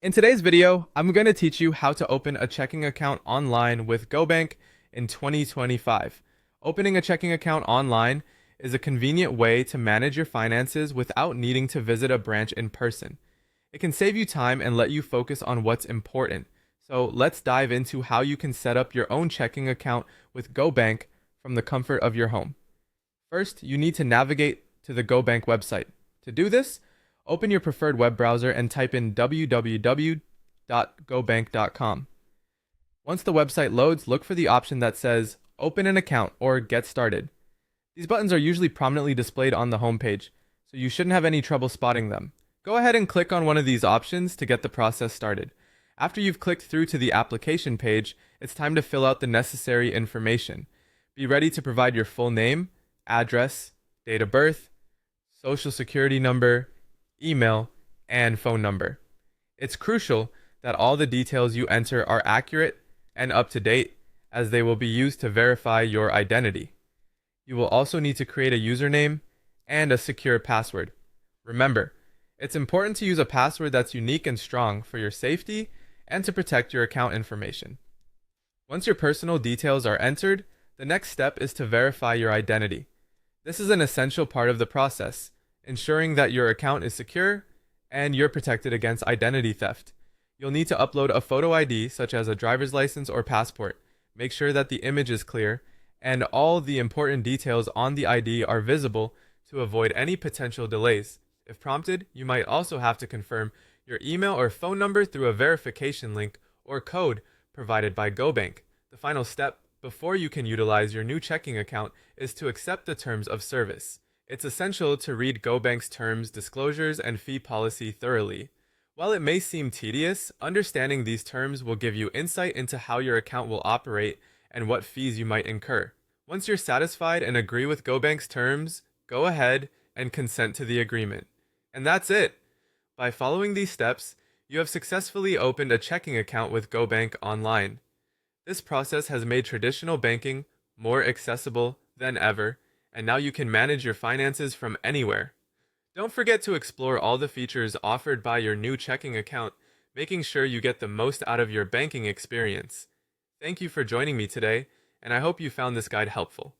In today's video, I'm going to teach you how to open a checking account online with GoBank in 2025. Opening a checking account online is a convenient way to manage your finances without needing to visit a branch in person. It can save you time and let you focus on what's important. So let's dive into how you can set up your own checking account with GoBank from the comfort of your home. First, you need to navigate to the GoBank website. To do this, open your preferred web browser and type in www.gobank.com. Once the website loads, look for the option that says Open an account or Get Started. These buttons are usually prominently displayed on the homepage, so you shouldn't have any trouble spotting them. Go ahead and click on one of these options to get the process started. After you've clicked through to the application page, it's time to fill out the necessary information. Be ready to provide your full name, address, date of birth, social security number, email, and phone number. It's crucial that all the details you enter are accurate and up to date, as they will be used to verify your identity. You will also need to create a username and a secure password. Remember, it's important to use a password that's unique and strong for your safety and to protect your account information. Once your personal details are entered, the next step is to verify your identity. This is an essential part of the process, ensuring that your account is secure and you're protected against identity theft. You'll need to upload a photo ID such as a driver's license or passport. Make sure that the image is clear and all the important details on the ID are visible to avoid any potential delays. If prompted, you might also have to confirm your email or phone number through a verification link or code provided by GoBank. The final step before you can utilize your new checking account is to accept the terms of service. It's essential to read GoBank's terms, disclosures, and fee policy thoroughly. While it may seem tedious, understanding these terms will give you insight into how your account will operate and what fees you might incur. Once you're satisfied and agree with GoBank's terms, go ahead and consent to the agreement. And that's it! By following these steps, you have successfully opened a checking account with GoBank online. This process has made traditional banking more accessible than ever, and now you can manage your finances from anywhere. Don't forget to explore all the features offered by your new checking account, making sure you get the most out of your banking experience. Thank you for joining me today, and I hope you found this guide helpful.